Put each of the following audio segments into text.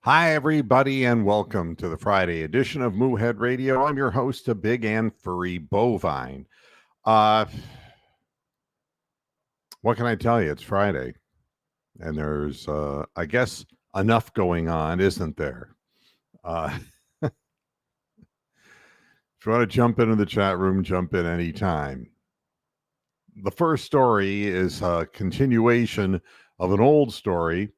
Hi, everybody, and welcome to the Friday edition of Moohead Radio. I'm your host, a big and furry bovine. Uh, what can I tell you? It's Friday, and there's, I guess, enough going on, isn't there? If you want to jump into the chat room, jump in anytime. The first story is a continuation of an old story,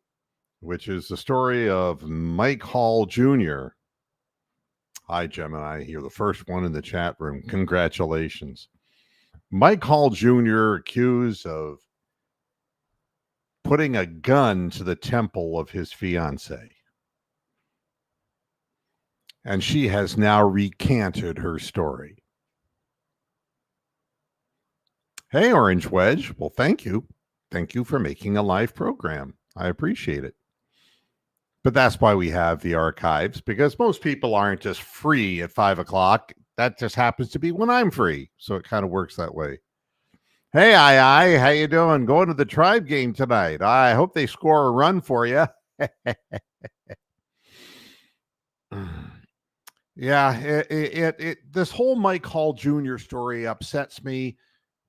which is the story of Mike Hall Jr. Hi, Gemini. You're the first one in the chat room. Congratulations. Mike Hall Jr. accused of putting a gun to the temple of his fiancee. And she has now recanted her story. Hey, Orange Wedge. Well, thank you. Thank you for making a live program. I appreciate it. But that's why we have the archives, because most people aren't just free at 5 o'clock. That just happens to be when I'm free. So it kind of works that way. Hey, I, how you doing? Going to the Tribe game tonight. I hope they score a run for you. Yeah, this whole Mike Hall Jr. story upsets me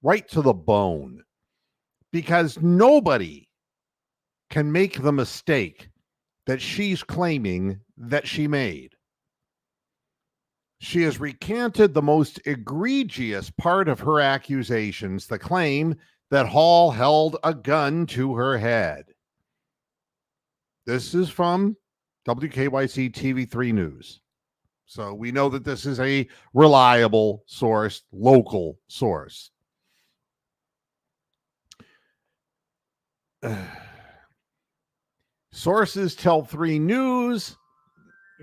right to the bone because nobody can make the mistake that she's claiming that she made. She has recanted the most egregious part of her accusations, the claim that Hall held a gun to her head. This is from WKYC TV3 News. So we know that this is a reliable source, local source. Sources tell 3 News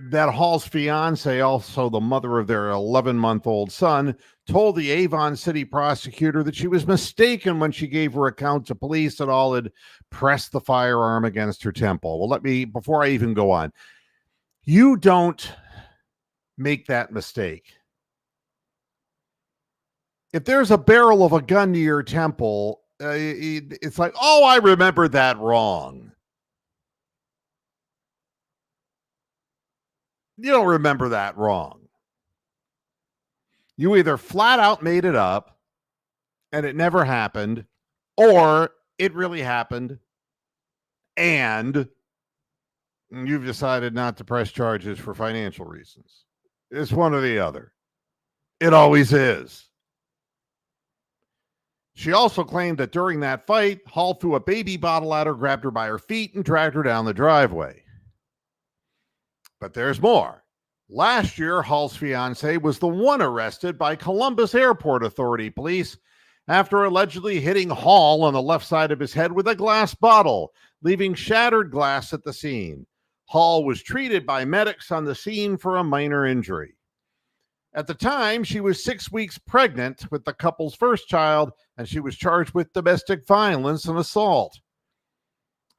that Hall's fiance, also the mother of their 11-month-old son, told the Avon City prosecutor that she was mistaken when she gave her account to police that Hall had pressed the firearm against her temple. Well, before I even go on, you don't make that mistake. If there's a barrel of a gun to your temple, it's like, oh, I remember that wrong. You don't remember that wrong. You either flat out made it up and it never happened, or it really happened and you've decided not to press charges for financial reasons. It's one or the other. It always is. She also claimed that during that fight, Hall threw a baby bottle at her, grabbed her by her feet, and dragged her down the driveway. But there's more. Last year, Hall's fiancé was the one arrested by Columbus Airport Authority police after allegedly hitting Hall on the left side of his head with a glass bottle, leaving shattered glass at the scene. Hall was treated by medics on the scene for a minor injury. At the time, she was 6 weeks pregnant with the couple's first child, and she was charged with domestic violence and assault.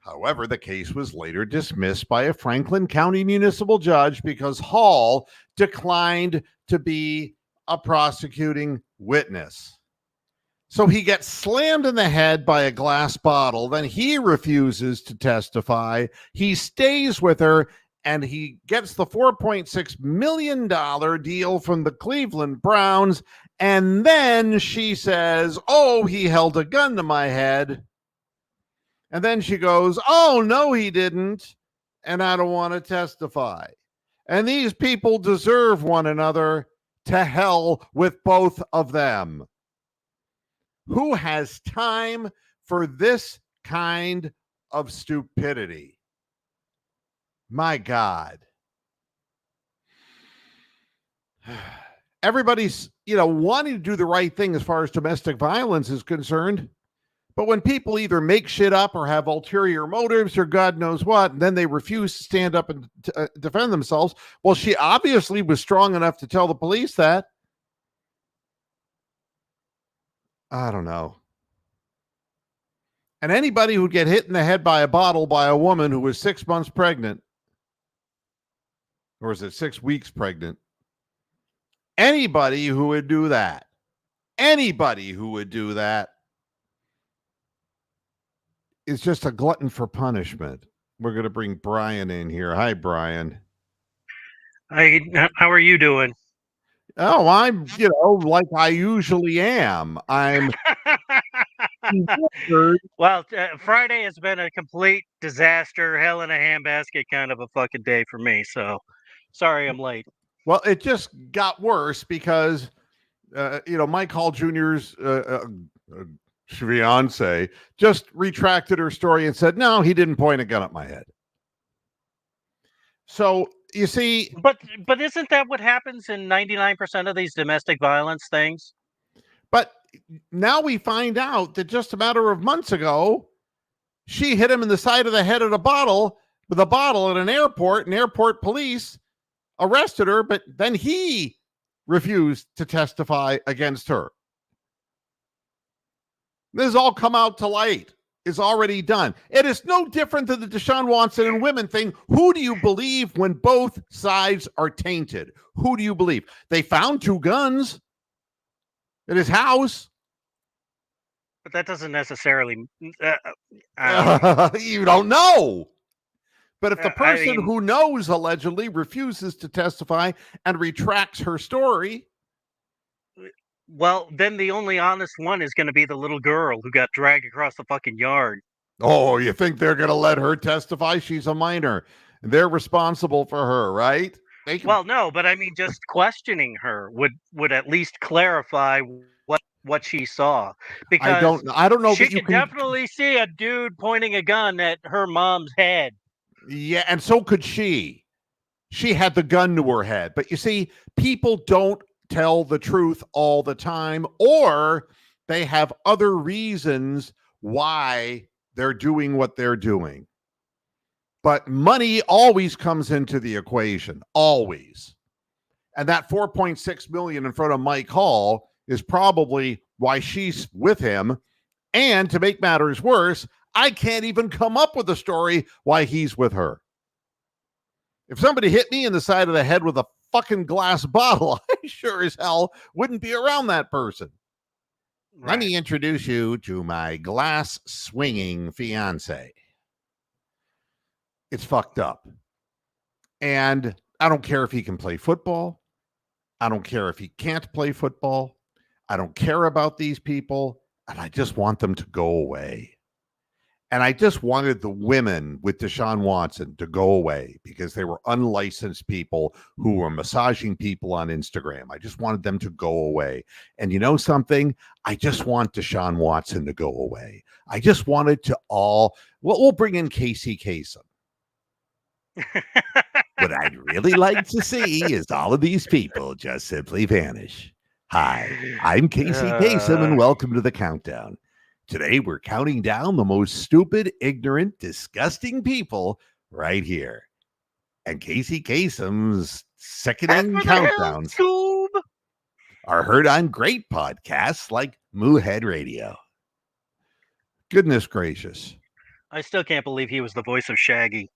However, the case was later dismissed by a Franklin County municipal judge because Hall declined to be a prosecuting witness. So he gets slammed in the head by a glass bottle. Then he refuses to testify. He stays with her, and he gets the $4.6 million deal from the Cleveland Browns. And then she says, oh, he held a gun to my head. And then she goes, oh, no, he didn't. And I don't want to testify. And these people deserve one another. To hell with both of them. Who has time for this kind of stupidity? My God. Everybody's, wanting to do the right thing as far as domestic violence is concerned. But when people either make shit up or have ulterior motives or God knows what, and then they refuse to stand up and defend themselves, well, she obviously was strong enough to tell the police that. I don't know. And anybody who'd get hit in the head by a bottle by a woman who was 6 months pregnant, or is it 6 weeks pregnant? Anybody who would do that is just a glutton for punishment. We're going to bring Brian in here. Hi, Brian. How are you doing? Oh, I'm, like I usually am. I'm bewildered. Well, Friday has been a complete disaster, hell in a handbasket kind of a fucking day for me. So, sorry I'm late. Well, it just got worse because, Mike Hall Jr.'s fiance just retracted her story and said, no, he didn't point a gun at my head. So you see, But isn't that what happens in 99% of these domestic violence things? but now we find out that just a matter of months ago, she hit him in the side of the head with a bottle at an airport, and airport police arrested her, but then he refused to testify against her. This has all come out to light. Is already done. It is no different than the Deshaun Watson and women thing. Who do you believe when both sides are tainted? Who do you believe? They found 2 guns at his house. But that doesn't necessarily. I don't know. You don't know. But if the I person mean, who knows allegedly refuses to testify and retracts her story, well, then the only honest one is going to be the little girl who got dragged across the fucking yard. oh, you think they're going to let her testify? She's a minor. They're responsible for her, right? They can. Well, no, but I mean, just questioning her would at least clarify what she saw, because I don't know she that you could can. definitely see a dude pointing a gun at her mom's head. Yeah, and so could she. She had the gun to her head. But you see, people don't tell the truth all the time, or they have other reasons why they're doing what they're doing. But money always comes into the equation, always. And that 4.6 million in front of Mike Hall is probably why she's with him. And to make matters worse, I can't even come up with a story why he's with her. If somebody hit me in the side of the head with a fucking glass bottle, I sure as hell wouldn't be around that person. Right. Let me introduce you to my glass swinging fiance. It's fucked up. And I don't care if he can play football. I don't care if he can't play football. I don't care about these people. And I just want them to go away. And I just wanted the women with Deshaun Watson to go away because they were unlicensed people who were massaging people on Instagram. I just wanted them to go away. And you know something? I just want Deshaun Watson to go away. I just wanted to we'll bring in Casey Kasem. What I'd really like to see is all of these people just simply vanish. Hi, I'm Casey Kasem, and welcome to the countdown. Today, we're counting down the most stupid, ignorant, disgusting people right here. And Casey Kasem's sickening countdowns are heard on great podcasts like Moohead Radio. Goodness gracious. I still can't believe he was the voice of Shaggy.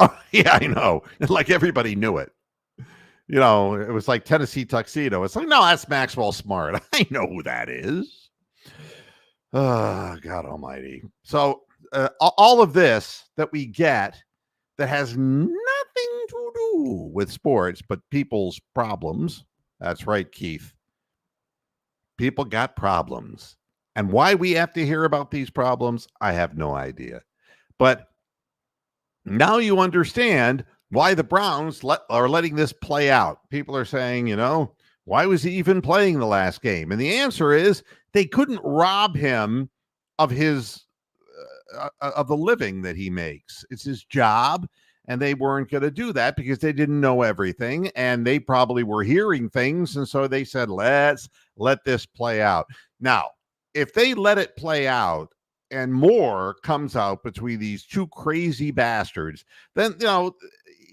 Oh, yeah, I know. Like everybody knew it. You know, it was like Tennessee Tuxedo. It's like, no, that's Maxwell Smart. I know who that is. Oh, God almighty. So all of this that we get that has nothing to do with sports, but people's problems. That's right, Keith. People got problems. And why we have to hear about these problems, I have no idea. But now you understand why the Browns are letting this play out. People are saying, why was he even playing the last game? And the answer is they couldn't rob him of his of the living that he makes. It's his job, and they weren't going to do that because they didn't know everything, and they probably were hearing things, and so they said, let's let this play out. Now, if they let it play out and more comes out between these 2 crazy bastards, then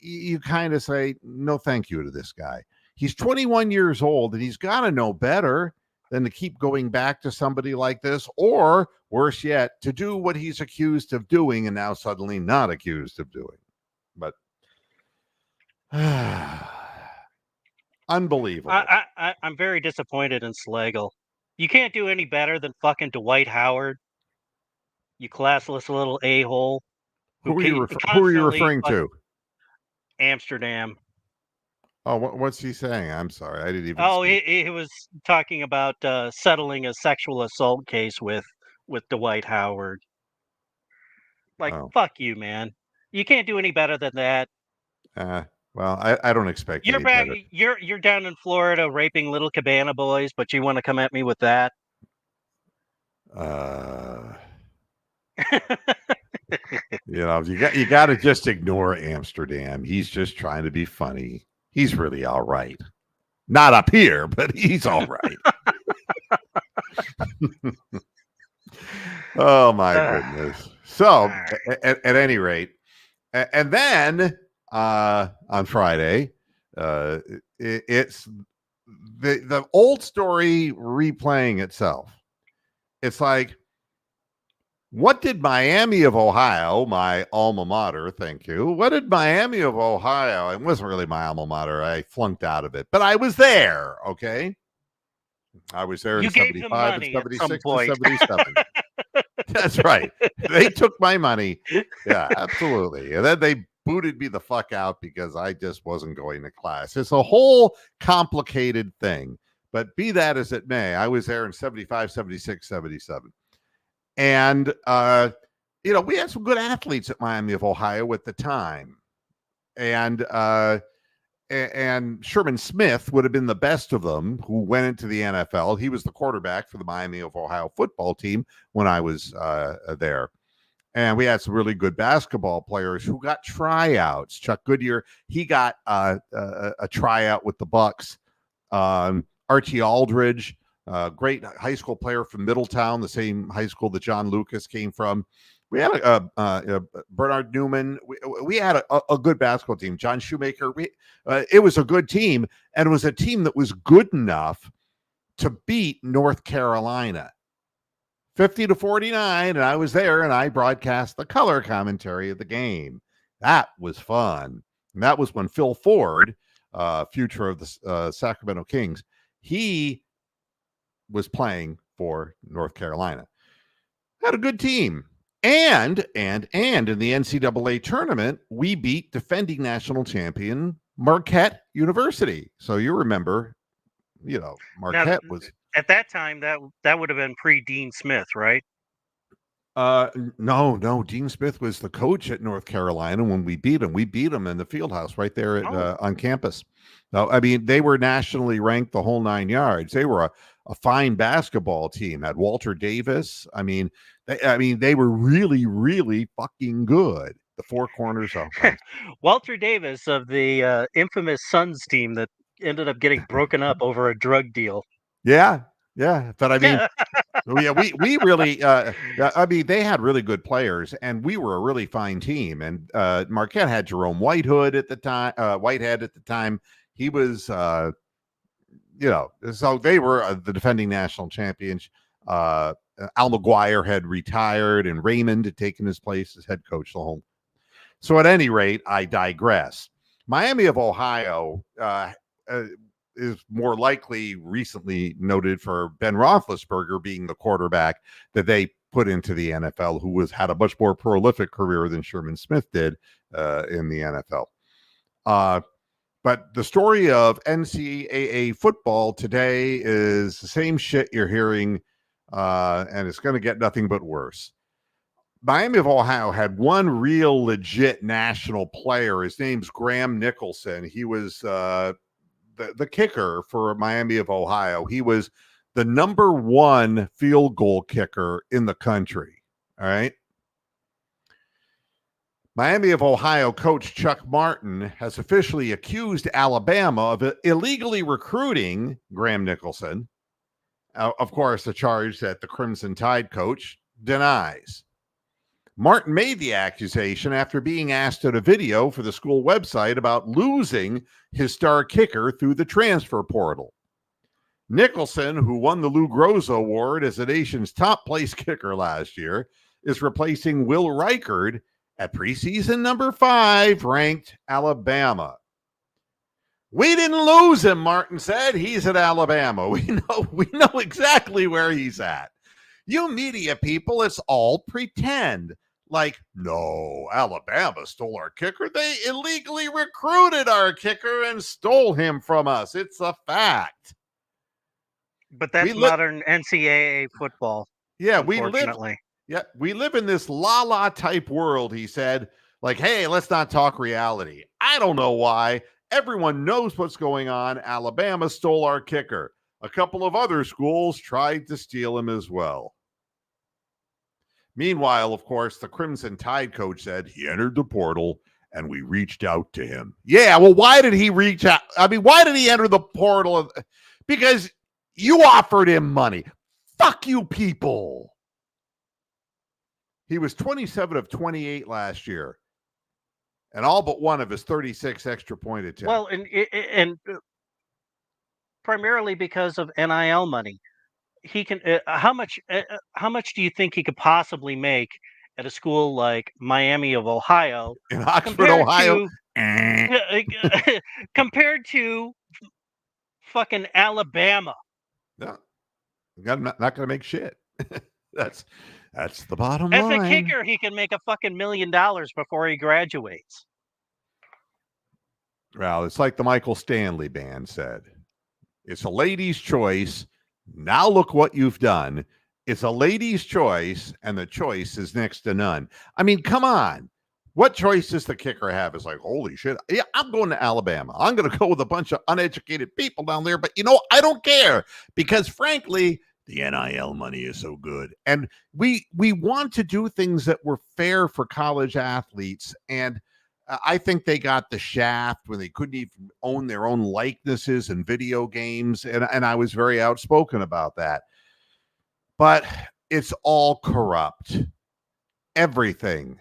you kind of say no thank you to this guy. He's 21 years old, and he's got to know better than to keep going back to somebody like this, or worse yet, to do what he's accused of doing and now suddenly not accused of doing. But unbelievable. I'm very disappointed in Slagle. You can't do any better than fucking Dwight Howard. You classless little a-hole. Who are you constantly referring to? Amsterdam. Oh, what's he saying? I'm sorry, I didn't even Oh, speak. he was talking about settling a sexual assault case with Dwight Howard. Like, Oh, fuck you, man. You can't do any better than that. well, I don't expect You're any back. better. You're down in Florida raping little cabana boys, but you want to come at me with that? Uh, you got to just ignore Amsterdam. He's just trying to be funny. He's really all right. Not up here, but he's all right. Oh my goodness. So Alright. at any rate, and then on Friday, it's the old story replaying itself. It's like, what did Miami of Ohio, my alma mater, thank you. What did Miami of Ohio? It wasn't really my alma mater. I flunked out of it, but I was there. Okay. I was there in You gave them 75 and money at some 76 and point. 77. That's right. They took my money. Yeah, absolutely. And then they booted me the fuck out because I just wasn't going to class. It's a whole complicated thing. But be that as it may, I was there in 75, 76, 77. And, we had some good athletes at Miami of Ohio at the time. And Sherman Smith would have been the best of them who went into the NFL. He was the quarterback for the Miami of Ohio football team when I was there. And we had some really good basketball players who got tryouts. Chuck Goodyear, he got a tryout with the Bucks. Archie Aldridge, great high school player from Middletown, the same high school that John Lucas came from. We had Bernard Newman. We had a good basketball team. John Shoemaker. It was a good team, and it was a team that was good enough to beat North Carolina 50-49. And I was there, and I broadcast the color commentary of the game. That was fun. And that was when Phil Ford, future of the Sacramento Kings, he was playing for North Carolina. Had a good team. And in the NCAA tournament, we beat defending national champion Marquette University. So you remember, Marquette was at that time that would have been pre-Dean Smith, right? No. Dean Smith was the coach at North Carolina when we beat him. We beat him in the field house right there on campus. No, I mean, they were nationally ranked the whole 9 yards. They were a fine basketball team. Had Walter Davis. They were really, really fucking good. The four corners offense. Walter Davis of the infamous Suns team that ended up getting broken up over a drug deal. Yeah. But I mean, we really. They had really good players, and we were a really fine team. And Marquette had Jerome Whitehead at the time. He was, so they were the defending national champions. Al McGuire had retired, and Raymond had taken his place as head coach the whole. So at any rate, I digress. Miami of Ohio is more likely recently noted for Ben Roethlisberger being the quarterback that they put into the NFL, who had a much more prolific career than Sherman Smith did in the NFL. But the story of NCAA football today is the same shit you're hearing, and it's going to get nothing but worse. Miami of Ohio had one real legit national player. His name's Graham Nicholson. He was the kicker for Miami of Ohio. He was the number one field goal kicker in the country. All right. Miami of Ohio coach Chuck Martin has officially accused Alabama of illegally recruiting Graham Nicholson. Of course, a charge that the Crimson Tide coach denies. Martin made the accusation after being asked at a video for the school website about losing his star kicker through the transfer portal. Nicholson, who won the Lou Groza Award as the nation's top place kicker last year, is replacing Will Reichard at preseason number 5 ranked Alabama. We didn't lose him, Martin said. He's at Alabama. We know exactly where he's at. You media people, it's all pretend. Like, no, Alabama stole our kicker. They illegally recruited our kicker and stole him from us. It's a fact. But We that's live, modern NCAA football, yeah, unfortunately. we live in this la la type world, he said. Like, hey, let's not talk reality. I don't know why. Everyone knows what's going on. Alabama stole our kicker. A couple of other schools tried to steal him as well. Meanwhile, of course, the Crimson Tide coach said he entered the portal and we reached out to him. Yeah, well, why did he reach out? I mean, why did he enter the portal? Because you offered him money. Fuck you, people. He was 27 of 28 last year, and all but one of his 36 extra point attempts. Well, and primarily because of NIL money. He can how much do you think he could possibly make at a school like Miami of Ohio in Oxford, compared Ohio, to compared to fucking Alabama? no, not going to make shit. that's the bottom As a line. kicker, he can make a fucking $1 million before he graduates. Well, it's like the Michael Stanley band said. It's a lady's choice. Now look what you've done. It's a lady's choice, and the choice is next to none. I mean, come on. What choice does the kicker have? It's like, holy shit. Yeah, I'm going to Alabama. I'm going to go with a bunch of uneducated people down there. But, I don't care because, frankly, the NIL money is so good. And we want to do things that were fair for college athletes. And I think they got the shaft when they couldn't even own their own likenesses in video games. And I was very outspoken about that. But it's all corrupt. Everything.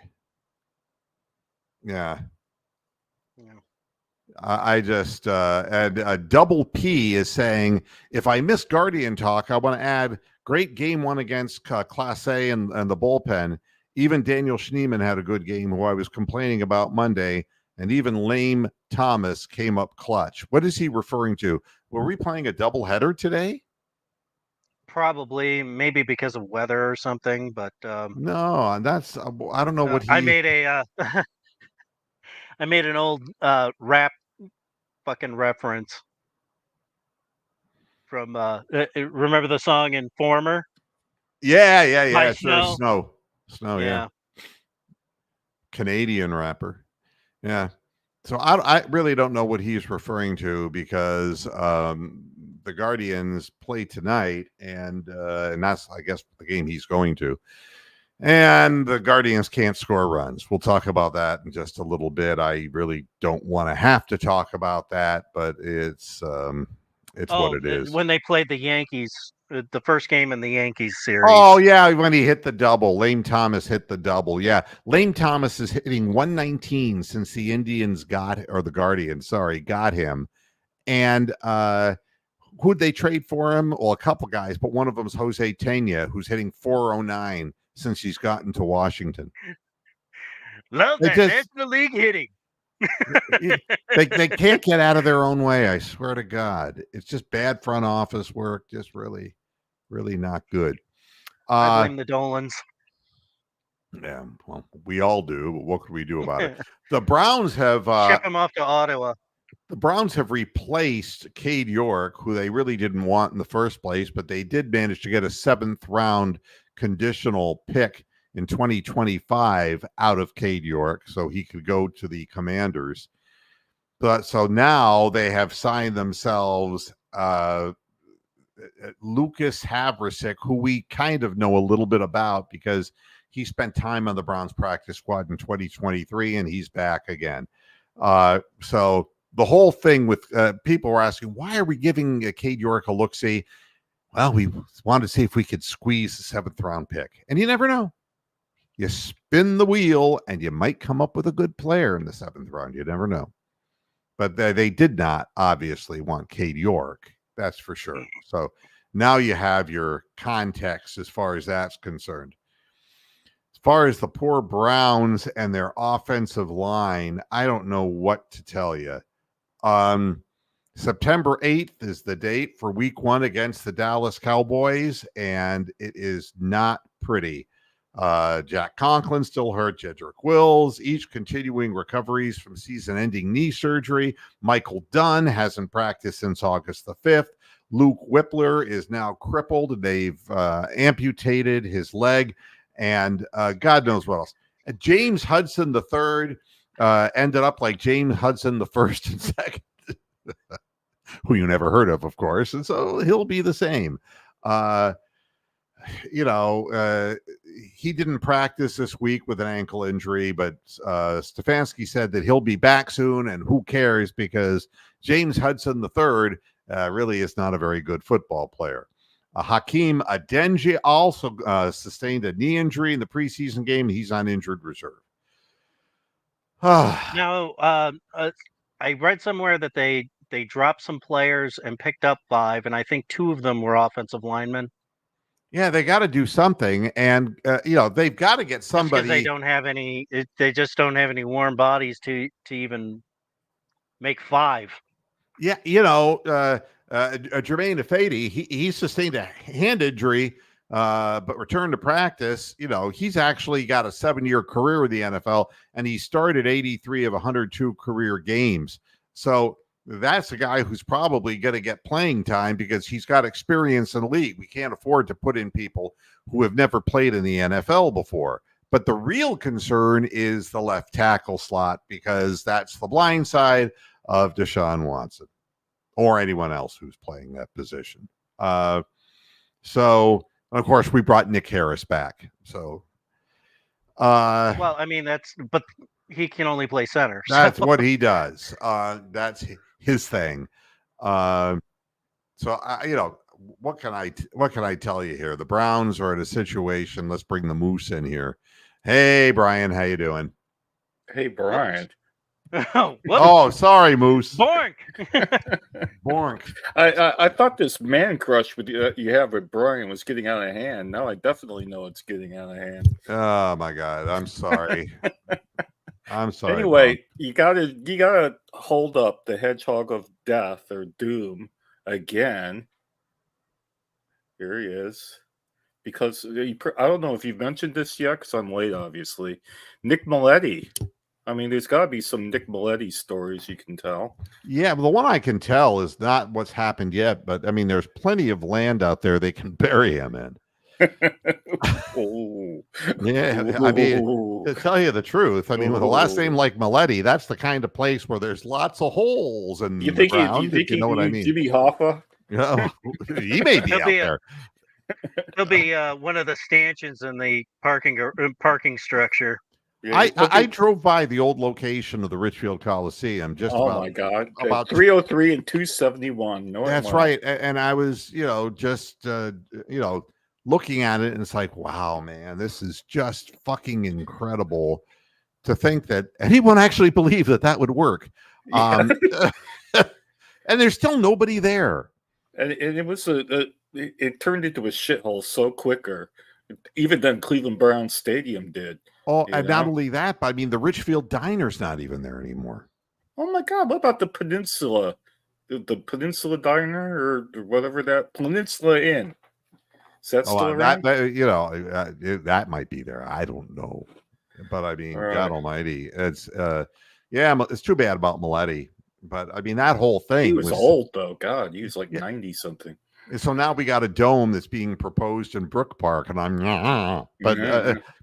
Yeah. I just, and Double P is saying, if I miss Guardian talk, I want to add great game one against Class A and the bullpen. Even Daniel Schneemann had a good game, who I was complaining about Monday, and even Lame Thomas came up clutch. What is he referring to? Were we playing a doubleheader today? Probably, maybe because of weather or something, but no, that's I don't know what he. I made a I made an old rap fucking reference from remember the song Informer? Yeah, sure. Snow. Yeah. Canadian rapper. Yeah. So I really don't know what he's referring to because the Guardians play tonight, and that's, I guess, the game he's going to. And the Guardians can't score runs. We'll talk about that in just a little bit. I really don't want to have to talk about that, but it's what it is. When they played the Yankees, the first game in the Yankees series. Oh, yeah, when he hit the double. Lame Thomas hit the double. Yeah, Lame Thomas is hitting 119 since the Indians got him. And who'd they trade for him? Well, a couple guys, but one of them is Jose Tena, who's hitting 409 since he's gotten to Washington. Love that National League hitting. they can't get out of their own way. I swear to God, it's just bad front office work. Just really, really not good. I blame the Dolans. Yeah, well, we all do, but what could we do about it? The Browns have ship him off to Ottawa. The Browns have replaced Cade York, who they really didn't want in the first place, but they did manage to get a 7th round conditional pick in 2025 out of Cade York, so he could go to the Commanders. But so now they have signed themselves Lucas Havrisik, who we kind of know a little bit about because he spent time on the Browns practice squad in 2023, and he's back again. So the whole thing with people were asking, why are we giving Cade York a look-see? Well, we wanted to see if we could squeeze the 7th round pick. And you never know. You spin the wheel and you might come up with a good player in the 7th round. You never know. But they did not obviously want Cade York. That's for sure. So now you have your context as far as that's concerned. As far as the poor Browns and their offensive line, I don't know what to tell you. September 8th is the date for week 1 against the Dallas Cowboys, and it is not pretty. Jack Conklin still hurt. Jedrick Wills, each continuing recoveries from season-ending knee surgery. Michael Dunn hasn't practiced since August the 5th. Luke Whippler is now crippled. They've amputated his leg, and God knows what else. James Hudson the third ended up like James Hudson the first and second, who you never heard of course, and so he'll be the same. He didn't practice this week with an ankle injury, but Stefanski said that he'll be back soon, and who cares, because James Hudson III really is not a very good football player. Hakeem Adeniji also sustained a knee injury in the preseason game. He's on injured reserve. Now, I read somewhere that they dropped some players and picked up 5, and I think 2 of them were offensive linemen. Yeah, they got to do something, and they've got to get somebody. They don't have any. They just don't have any warm bodies to even make 5. Yeah, Jermaine Ifedi, he sustained a hand injury, but returned to practice. He's actually got a 7-year career with the NFL, and he started 83 of 102 career games. So that's a guy who's probably going to get playing time because he's got experience in the league. We can't afford to put in people who have never played in the NFL before. But the real concern is the left tackle slot, because that's the blind side of Deshaun Watson or anyone else who's playing that position. So, of course, we brought Nick Harris back. So, well, I mean, but he can only play center. That's what he does. That's his thing. What can I tell you here? The Browns are in a situation. Let's bring the Moose in here. Hey, Brian, how you doing? Hey, Brian. Oh, sorry, Moose. Bork. Bork. I thought this man crush you have with Brian was getting out of hand. Now I definitely know it's getting out of hand. Oh my God, I'm sorry. I'm sorry. Anyway, Bob. you gotta hold up the Hedgehog of Death or Doom again. Here he is. Because I don't know if you've mentioned this yet, because I'm late, obviously. Nick Maletti. I mean, there's got to be some Nick Maletti stories you can tell. Yeah, but the one I can tell is not what's happened yet. But I mean, there's plenty of land out there they can bury him in. Oh. Yeah, I mean, to tell you the truth, I mean, with a last name like Maletti, that's the kind of place where there's lots of holes in the ground. You know what I mean? Jimmy Hoffa? Yeah, he may be out there. He'll be one of the stanchions in the parking structure. Yeah, I drove by the old location of the Richfield Coliseum. My God! About 303 and 271. That's right, and I was, just looking at it, and it's like, wow, man, this is just fucking incredible to think that anyone actually believed that would work. And there's still nobody there. And it was it turned into a shithole so quicker, even than Cleveland Browns Stadium did. Oh, and not only that, but I mean, the Richfield Diner's not even there anymore. Oh my God! What about the Peninsula, the Peninsula Diner or whatever that Peninsula Inn? Is that still around? That might be there. I don't know, but I mean, right. God Almighty, it's it's too bad about Maletti. But I mean, that whole thing he was old though. God, he was like 90 something. So now we got a dome that's being proposed in Brook Park, and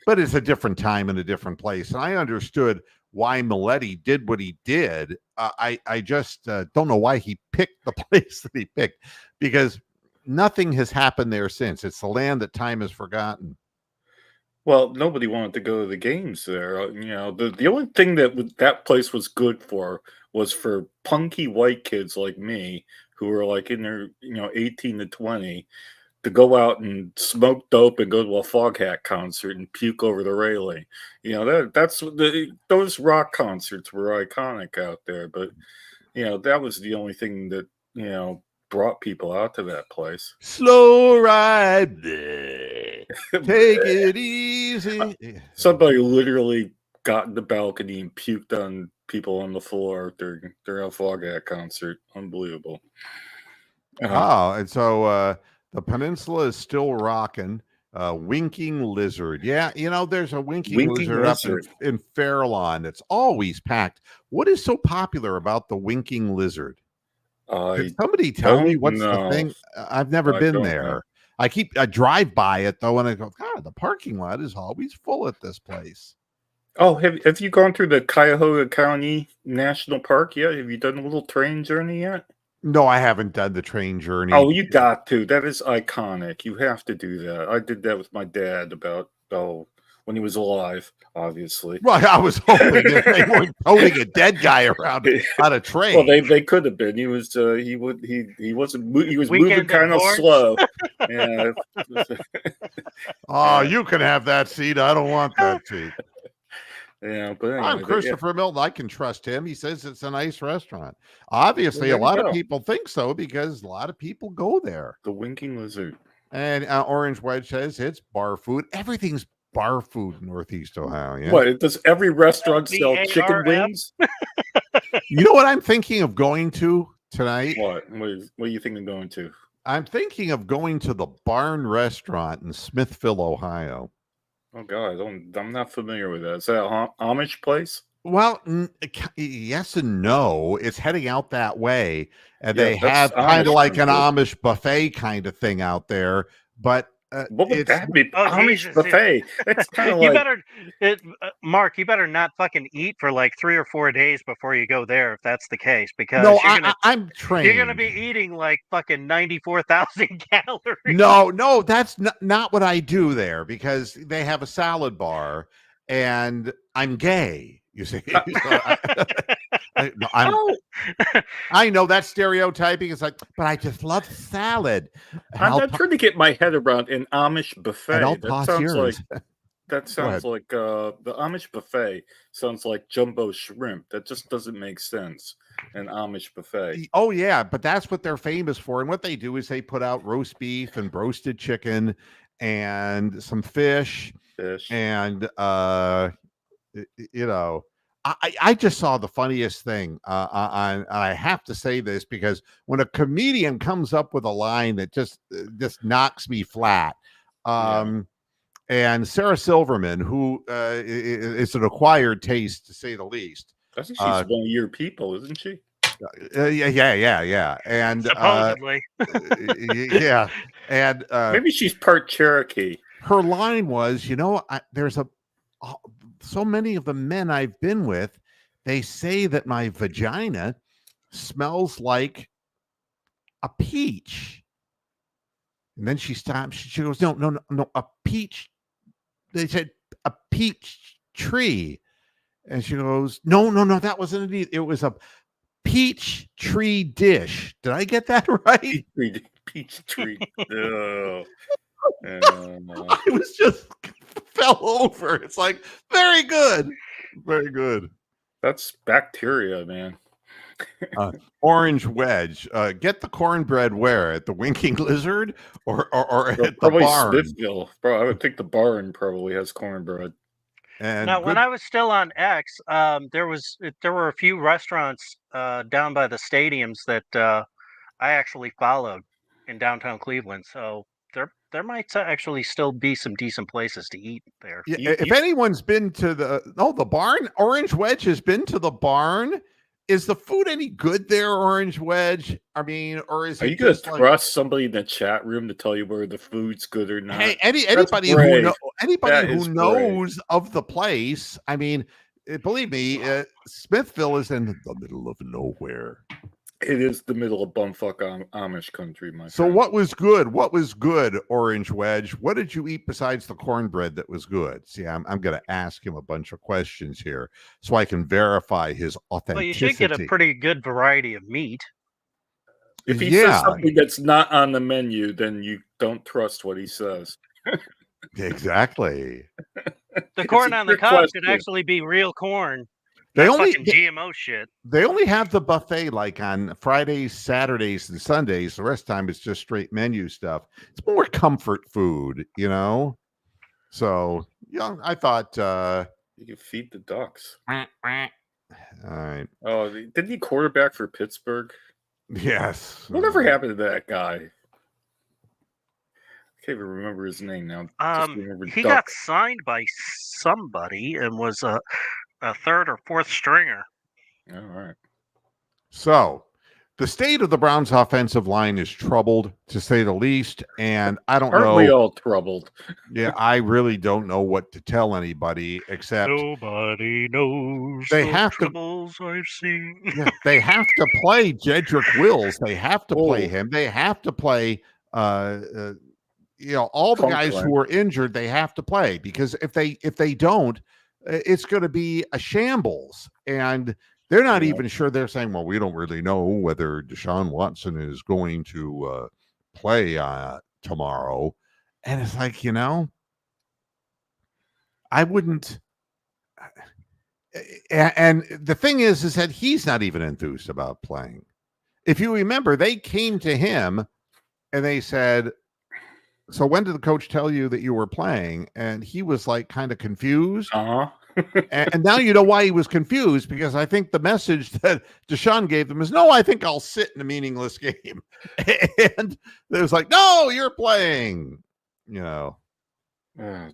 but it's a different time and a different place. And I understood why Maletti did what he did. I just don't know why he picked the place that he picked, because nothing has happened there since. It's the land that time has forgotten. Well, nobody wanted to go to the games there. The only thing that place was good for was for punky white kids like me, who were like in their 18 to 20, to go out and smoke dope and go to a Foghat concert and puke over the railing. Those rock concerts were iconic out there, but that was the only thing that brought people out to that place. Slow ride there. Take it easy. Somebody literally got in the balcony and puked on people on the floor during a Foghat concert. Unbelievable. Oh, and so the Peninsula is still rocking. Winking lizard. Yeah, there's a winking Winking lizard up lizard. in Fairlawn that's always packed. What is so popular about the winking lizard? Can I somebody tell me don't what's the know. thing? I've never I been don't there. know. I drive by it though, and I go, God, the parking lot is always full at this place. Oh, have you gone through the Cuyahoga County National Park yet? Have you done a little train journey yet? No, I haven't done the train journey. Oh, you got to. That is iconic. You have to do that. I did that with my dad when he was alive, obviously. Well, I was hoping that they weren't toting a dead guy around on a train. Well, they could have been. He was he was moving Weekend at kind of Borns. slow. Yeah. Oh, you can have that seat. I don't want that seat. Yeah, but anyway, I'm Christopher Milton. I can trust him. He says it's a nice restaurant. Obviously, Well, a lot of people think so because a lot of people go there. The Winking Lizard. And Orange Wedge says it's bar food. Everything's bar food in Northeast Ohio. Yeah. What, does every restaurant sell chicken BARF? wings? You know what I'm thinking of going to tonight? What are you thinking of going to? I'm thinking of going to the Barn Restaurant in Smithville, Ohio. Oh God, I'm not familiar with that. Is that an Amish place? Well, yes and no. It's heading out that way, and Yeah, they that's have kind of Amish like an country. Amish buffet kind of thing out there. But What would that be? Oh, Amish Jesus, buffet. It's kind of You like better, Mark. You better not fucking eat for like 3 or 4 days before you go there, if that's the case, because no, I'm trained. you're gonna be eating like fucking 94,000 calories. No, that's not what I do there because they have a salad bar, and I'm gay. You see, so I know that's stereotyping. It's like, but I just love salad. I'm not trying to get my head around an Amish buffet. And I'll That toss sounds like yours. the Amish buffet sounds like jumbo shrimp. That just doesn't make sense. An Amish buffet. Oh yeah, but that's what they're famous for. And what they do is they put out roast beef and roasted chicken and some fish. And I just saw the funniest thing I have to say this because when a comedian comes up with a line that just knocks me flat, and Sarah Silverman, who is an acquired taste to say the least. I think she's one of your people, isn't she? Yeah. And supposedly, yeah, and maybe she's part Cherokee. Her line was, there's so many of the men I've been with, they say that my vagina smells like a peach. And then she stops. She goes, no, a peach. They said a peach tree. And she goes, no, that wasn't it. It was a peach tree dish. Did I get that right? Peach tree. Oh. I was just fell over. It's like, very good. Very good. That's bacteria, man. Orange Wedge. Get the cornbread where? At the Winking Lizard or at the probably barn? Smithville. Bro, I would think the barn probably has cornbread. And now, when I was still on X, there were a few restaurants down by the stadiums that I actually followed in downtown Cleveland. So there might actually still be some decent places to eat there. Yeah, if anyone's been to the barn, Orange Wedge has been to the barn. Is the food any good there, Orange Wedge? I mean, or is Are you going to trust somebody in the chat room to tell you whether the food's good or not? Hey, anybody who knows of the place, I mean, believe me, Smithville is in the middle of nowhere. It is the middle of bumfuck Amish country, my friend. So what was good? What was good, Orange Wedge? What did you eat besides the cornbread that was good? See, I'm going to ask him a bunch of questions here so I can verify his authenticity. Well, you should get a pretty good variety of meat. If he says something that's not on the menu, then you don't trust what he says. Exactly. The corn on the cob could actually be real corn. They fucking GMO shit. They only have the buffet like on Fridays, Saturdays, and Sundays. The rest of the time it's just straight menu stuff. It's more comfort food, So I thought you can feed the ducks. All right. Oh, didn't he quarterback for Pittsburgh? Yes. Whatever happened to that guy? can't even remember his name now. Just remember He Duck. got signed by somebody and was a third or fourth stringer. All right. So the state of the Browns' offensive line is troubled, to say the least. And I don't Aren't we know. all troubled? Yeah, I really don't know what to tell anybody except Nobody knows they the have to. troubles I've seen. Yeah, they have to play Jedrick Wills. They have to play Oh. him. They have to play. All the guys Conklin. who are injured. They have to play because if they don't, it's going to be a shambles. And they're not Yeah. even sure. They're saying, well, we don't really know whether Deshaun Watson is going to play tomorrow. And it's like, I wouldn't. And the thing is that he's not even enthused about playing. If you remember, they came to him and they said, so when did the coach tell you that you were playing? And he was like kind of confused. Uh-huh. And now you know why he was confused, because I think the message that Deshaun gave them is, no, I think I'll sit in a meaningless game. And it was like, no, you're playing, Oh,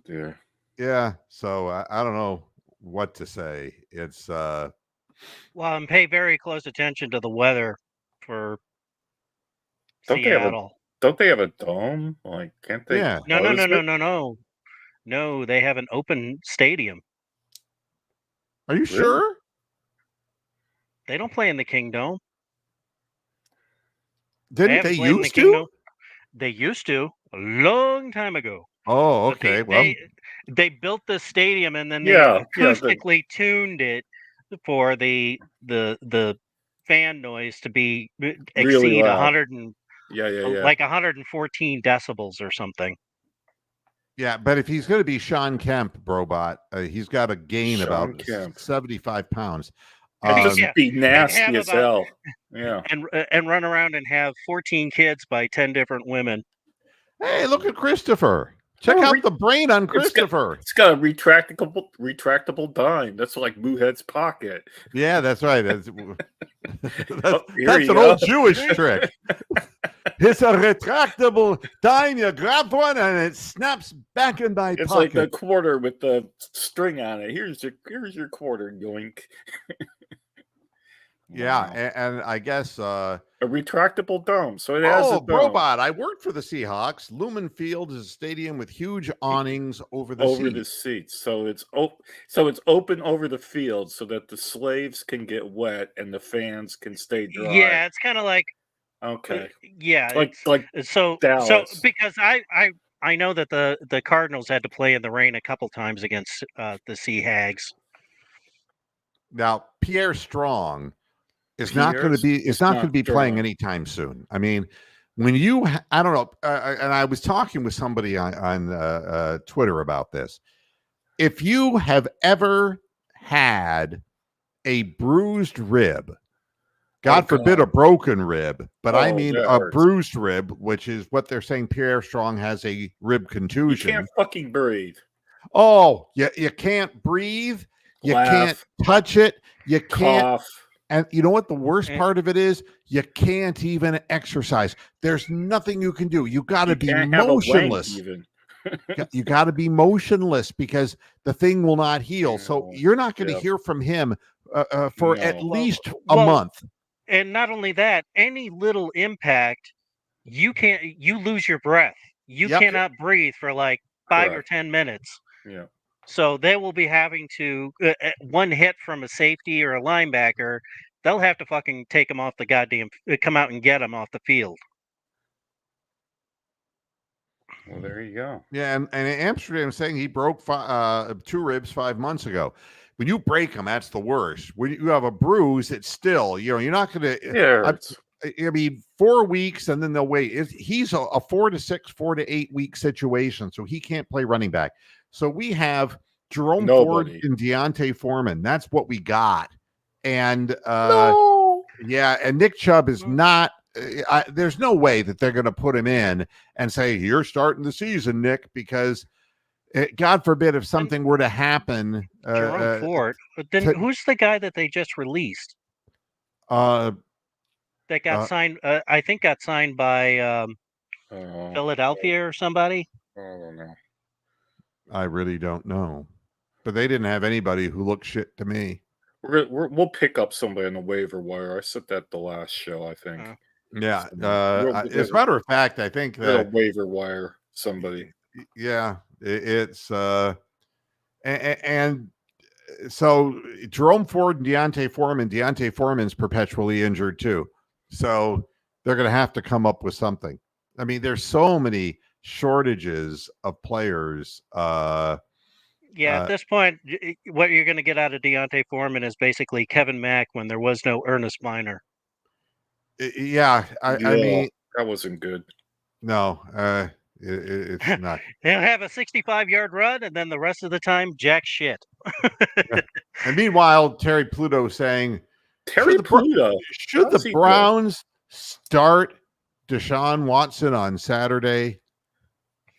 dear. Yeah. So I don't know what to say. It's Well, and pay very close attention to the weather for Don't Seattle. they have a dome? Like, can't they? Yeah. close it? No, they have an open stadium. Are you sure? They don't play in the Kingdom. Didn't they used to? They used to a long time ago. Oh, But okay. they built the stadium and then they Yeah, acoustically tuned it for the fan noise to be Really exceed loud. 100 and Yeah. like 114 decibels or something. Yeah, but if he's going to be Sean Kemp, Brobot, he's got to gain Sean about Kemp. 75 pounds. And just Yeah. be nasty have as about- hell. Yeah. And run around and have 14 kids by 10 different women. Hey, look at Christopher. Check Oh, out the brain on Christopher. It's got a retractable dime. That's like Moohead's pocket. Yeah, that's right. That's Here an you old go. Jewish trick. It's a retractable dime. You grab one and it snaps back in my It's pocket. like the quarter with the string on it. Here's your quarter, yoink. Yeah, Wow. and I guess A retractable dome. So it has a dome. Brobot. I worked for the Seahawks. Lumen Field is a stadium with huge awnings over the seats. So it's open over the field so that the slaves can get wet and the fans can stay dry. Yeah, it's kind of like Okay. yeah, Like so Dallas. because I know that the Cardinals had to play in the rain a couple times against the Sea Hags. Now, Pierre Strong is not going to be playing anytime soon. I mean, when I don't know, and I was talking with somebody on Twitter about this. If you have ever had a bruised rib, God forbid a broken rib, but I mean a bruised rib, which is what they're saying Pierre Strong has a rib contusion. You can't fucking breathe. Oh, you can't breathe. You can't touch it. You can't. Cough. And you know what the worst part of it is? You can't even exercise. There's nothing you can do. You got to be motionless. You got to be motionless because the thing will not heal. So you're not going to hear from him for at least a month. And not only that, any little impact, you lose your breath. You cannot breathe for like 5 or 10 minutes. Yeah. So they will be having to one hit from a safety or a linebacker. They'll have to fucking take him off the goddamn, come out and get him off the field. Well, there you go. Yeah, and Amsterdam saying he broke 2 ribs 5 months ago. When you break them, that's the worst. When you have a bruise, it's still, you're not going to. Yeah. I mean, 4 weeks and then they'll wait. He's a 4 to 6, 4 to 8 week situation, so he can't play running back. So we have Jerome Ford and Deontay Foreman. That's what we got. And yeah, and Nick Chubb is not. There's no way that they're going to put him in and say you're starting the season, Nick, because God forbid if something were to happen. Jerome Ford, but then who's the guy that they just released? That got signed. I think got signed by Philadelphia or somebody. I don't know. I really don't know. But they didn't have anybody who looked shit to me. We'll pick up somebody on the waiver wire. I said that the last show, I think. Yeah. We'll As a matter of fact, I think we're that gonna waiver wire somebody. yeah, it's and so Jerome Ford and Deontay Foreman's perpetually injured too. So they're going to have to come up with something. I mean, there's so many shortages of players. At this point, what you're going to get out of Deontay Foreman is basically Kevin Mack when there was no Ernest Miner. I mean, that wasn't good. No, it's not. He'll have a 65-yard run, and then the rest of the time, jack shit. And meanwhile, Terry Pluto saying, Terry Pluto, should the Browns start Deshaun Watson on Saturday?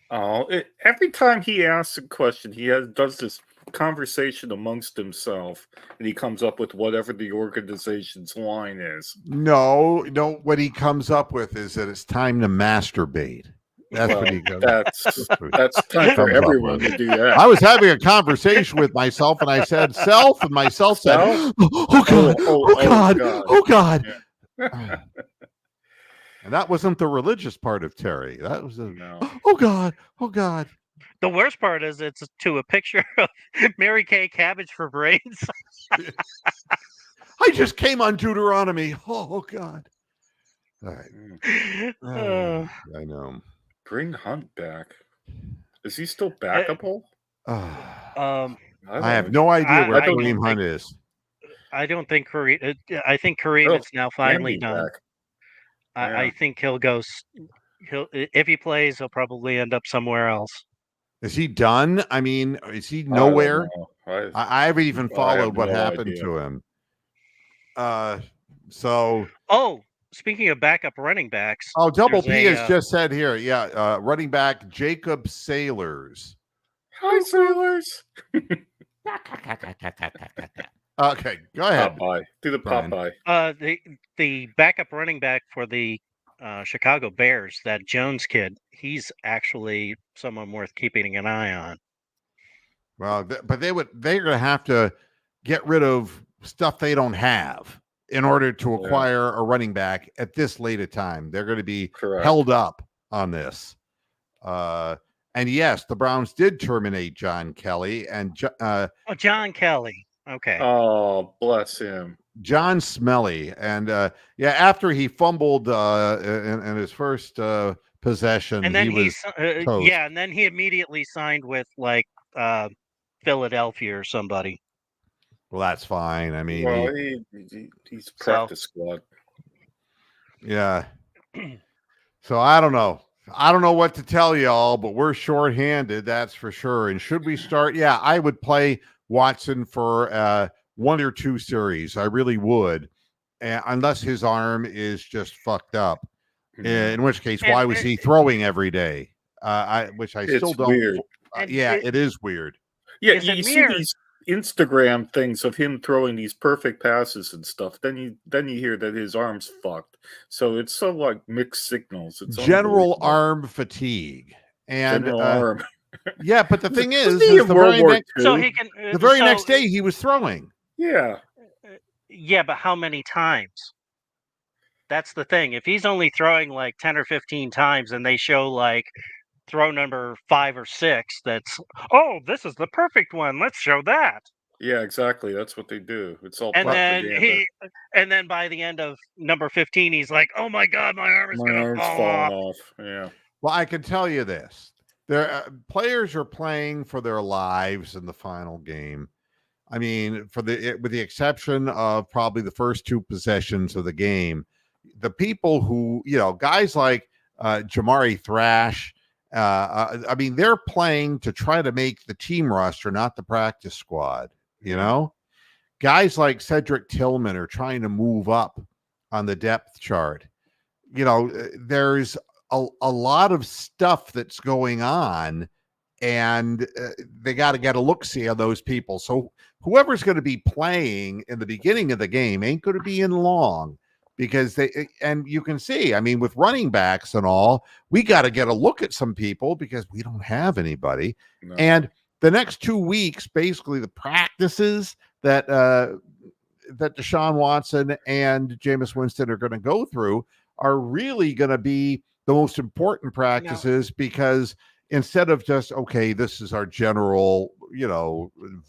Oh, every time he asks a question, he does this conversation amongst himself, and he comes up with whatever the organization's line is. No, what he comes up with is that it's time to masturbate. That's what he goes. That's time for everyone to do that. I was having a conversation with myself, and I said "self," and myself said, "Oh God, oh God." Yeah. And that wasn't the religious part of Terry. That was oh God, oh God. The worst part is it's to a picture of Mary Kay Cabbage for Brains. I just came on Deuteronomy. Oh God. All right. I know. Bring Hunt back. Is he still backable? I have no idea where Kareem Hunt is. I don't think Kareem. I think Kareem is now finally done. I think he'll go. If he plays, he'll probably end up somewhere else. Is he done? I mean, is he nowhere? I haven't even followed what happened to him. Speaking of backup running backs. Oh, Double P has just said here. Yeah, running back Jacob Sailors. Hi, Sailors. Okay, go ahead. Popeye. Do the Popeye. The backup running back for the Chicago Bears, that Jones kid, he's actually someone worth keeping an eye on. Well, but they're going to have to get rid of stuff they don't have in order to acquire a running back at this late a time. They're going to be held up on this. And yes, the Browns did terminate John Kelly and John Kelly. Okay. Oh, bless him. John Smelly. And after he fumbled in his first possession, and then and then he immediately signed with Philadelphia or somebody. Well, that's fine. I mean, he's practice squad. Yeah. So I don't know. I don't know what to tell y'all, but we're shorthanded, that's for sure. And should we start? Yeah, I would play Watson for 1 or 2 series. I really would, unless his arm is just fucked up. In which case, why was he throwing every day? Which I still don't. Weird. It is weird. Yeah, you see these Instagram things of him throwing these perfect passes and stuff. Then you hear that his arm's fucked. So it's so like mixed signals. It's general arm fatigue and general arm. Yeah, but the thing is the very next day he was throwing. Yeah. Yeah, but how many times? That's the thing. If he's only throwing like 10 or 15 times and they show like throw number 5 or 6, that's this is the perfect one. Let's show that. Yeah, exactly. That's what they do. It's all propaganda. And then by the end of number 15, he's like, "Oh my God, my arm is going to fall off." Yeah. Well, I can tell you this: players are playing for their lives in the final game. I mean, with the exception of probably the first 2 possessions of the game, the people who guys like Jamari Thrash. I mean, they're playing to try to make the team roster, not the practice squad. Guys like Cedric Tillman are trying to move up on the depth chart. There's a lot of stuff that's going on, and they got to get a look-see on those people. So whoever's going to be playing in the beginning of the game ain't going to be in long. because and you can see, I mean, with running backs and all, we got to get a look at some people because we don't have anybody. No. And the next 2 weeks, basically the practices that Deshaun Watson and Jameis Winston are going to go through are really going to be the most important practices because instead of just, okay, this is our general,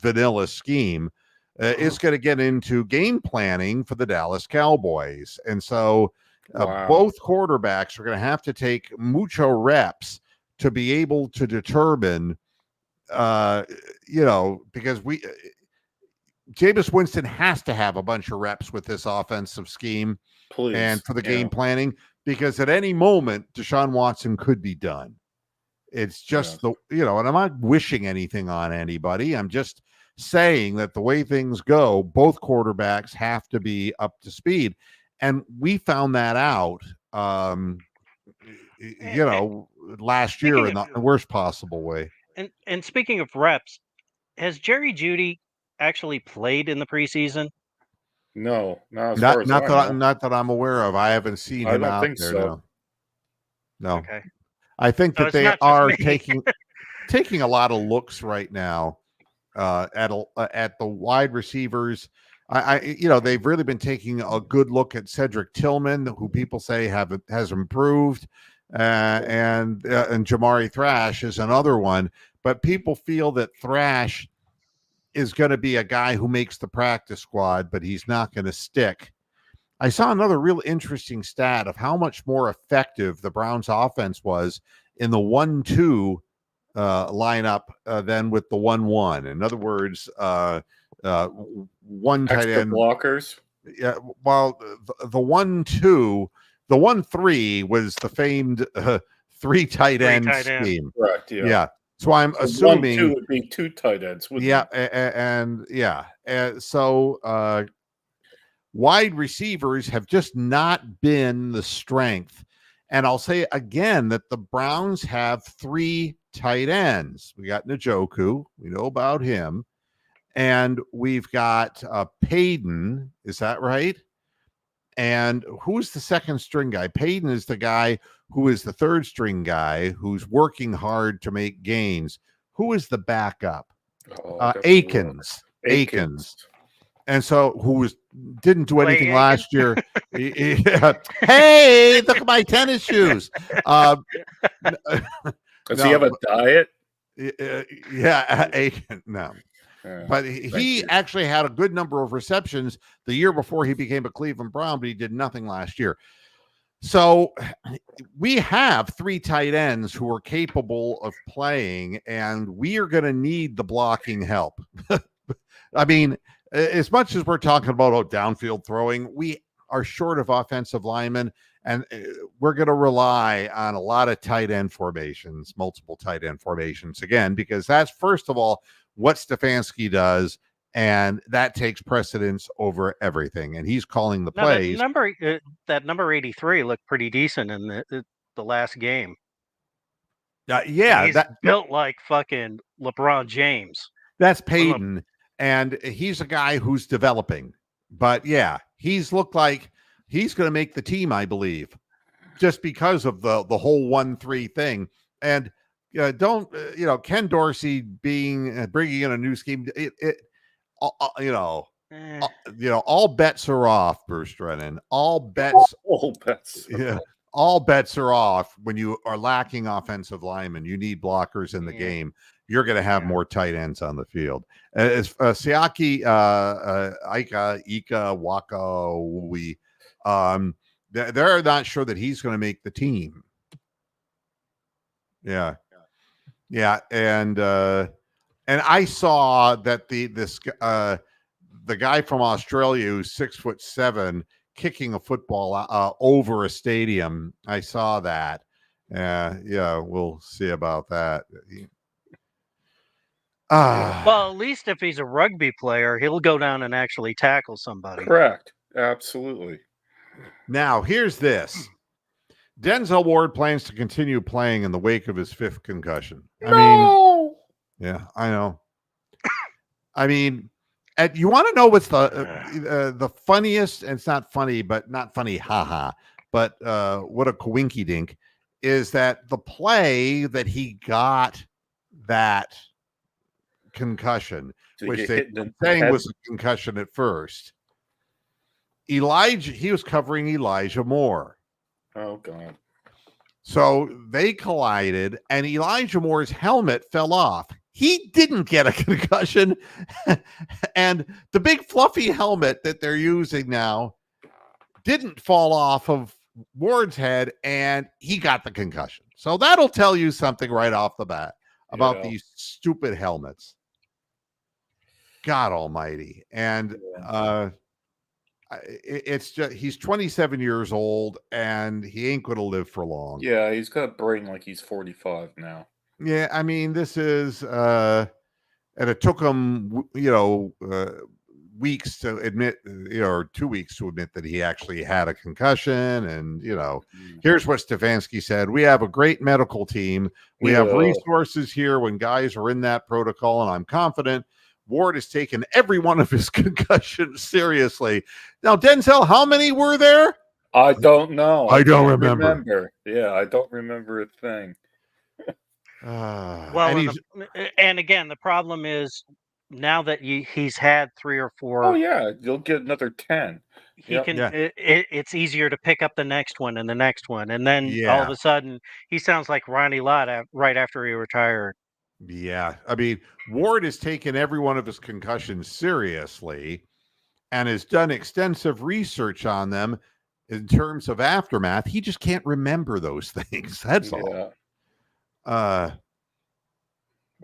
vanilla scheme, it's going to get into game planning for the Dallas Cowboys. And so both quarterbacks are going to have to take mucho reps to be able to determine, because Jameis Winston has to have a bunch of reps with this offensive scheme and for the game planning, because at any moment, Deshaun Watson could be done. It's just and I'm not wishing anything on anybody. I'm just saying that the way things go, both quarterbacks have to be up to speed. And we found that out, last year in the worst possible way. And speaking of reps, has Jerry Jeudy actually played in the preseason? No, not that I'm aware of. I haven't seen him out there. So. No. Okay. I think that they are taking a lot of looks right now at the wide receivers. They've really been taking a good look at Cedric Tillman, who people say has improved, and Jamari Thrash is another one. But people feel that Thrash is going to be a guy who makes the practice squad, but he's not going to stick. I saw another real interesting stat of how much more effective the Browns offense was in the 1-2 lineup than with the 1-1. In other words, one tight end blockers. Yeah, well, the 1-2, the 1-3 was the famed 3 tight end scheme. Correct. Yeah. So I'm assuming 1-2 would be 2 tight ends. So wide receivers have just not been the strength. And I'll say again that the Browns have 3 tight ends. We got Njoku. We know about him. And we've got Payton. Is that right? And who's the second string guy? Payton is the guy who is the third string guy who's working hard to make gains. Who is the backup? Akins. And so didn't do anything last year. Hey, look at my tennis shoes. Does he have a diet? Aiken. No. But he actually had a good number of receptions the year before he became a Cleveland Brown, but he did nothing last year. So we have 3 tight ends who are capable of playing, and we are going to need the blocking help. I mean, as much as we're talking about downfield throwing, we are short of offensive linemen, and we're going to rely on a lot of tight end formations, multiple tight end formations again, because that's, first of all, what Stefanski does, and that takes precedence over everything. And he's calling the plays. That number 83 looked pretty decent in the last game. He's built like fucking LeBron James. That's Payton, and he's a guy who's developing. But yeah, he's looked like he's going to make the team, I believe, just because of the whole 1-3 thing. And Ken Dorsey bringing in a new scheme, all bets are off, Bruce Drennan. All bets are off when you are lacking offensive linemen. You need blockers in the game. You're going to have more tight ends on the field. As Siaki, Ika, Waka, they're not sure that he's going to make the team. Yeah, and I saw that the guy from Australia who's 6'7" kicking a football over a stadium. I saw that. We'll see about that. Well, at least if he's a rugby player, he'll go down and actually tackle somebody. Correct. Absolutely. Now, here's this. Denzel Ward plans to continue playing in the wake of his 5th concussion. I know. I mean, And you want to know what's the funniest? And it's not funny, but not funny, haha. But what a coinky dink is that the play that he got that concussion, To which get they hit in were the saying head. was a concussion at first. He was covering Elijah Moore. Oh God. So they collided, and Elijah Moore's helmet fell off. He didn't get a concussion. And the big fluffy helmet that they're using now didn't fall off of Ward's head, and he got the concussion. So that'll tell you something right off the bat about these stupid helmets. God almighty. And it's just, he's 27 years old, and he ain't going to live for long. Yeah, he's got a brain like he's 45 now. Yeah, I mean, this is, and it took him, weeks to admit, or 2 weeks to admit that he actually had a concussion. And, here's what Stefanski said. We have a great medical team. We have resources here when guys are in that protocol, and I'm confident Ward has taken every one of his concussions seriously. Now, Denzel, how many were there? I don't know. I don't remember. Yeah, I don't remember a thing. And again, the problem is now that he's had 3 or 4. Oh yeah, you'll get another 10. He can. It's easier to pick up the next one and the next one, and then all of a sudden he sounds like Ronnie Lott right after he retired. Yeah, I mean, Ward has taken every one of his concussions seriously and has done extensive research on them in terms of aftermath. He just can't remember those things. That's all.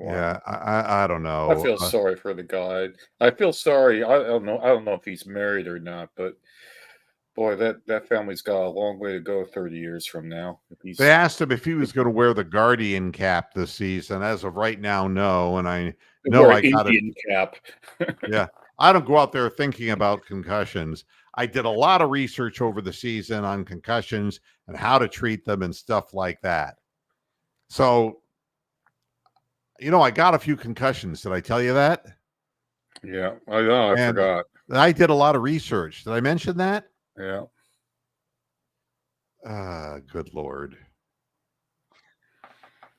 Yeah, I don't know. I feel sorry for the guy. I feel sorry. I don't know if he's married or not, but boy, that family's got a long way to go 30 years from now. They asked him if he was going to wear the Guardian cap this season. As of right now, no. And I know I got Indian cap. Yeah, I don't go out there thinking about concussions. I did a lot of research over the season on concussions and how to treat them and stuff like that. So, I got a few concussions. Did I tell you that? Yeah, I know. I forgot. I did a lot of research. Did I mention that? Yeah. Good Lord.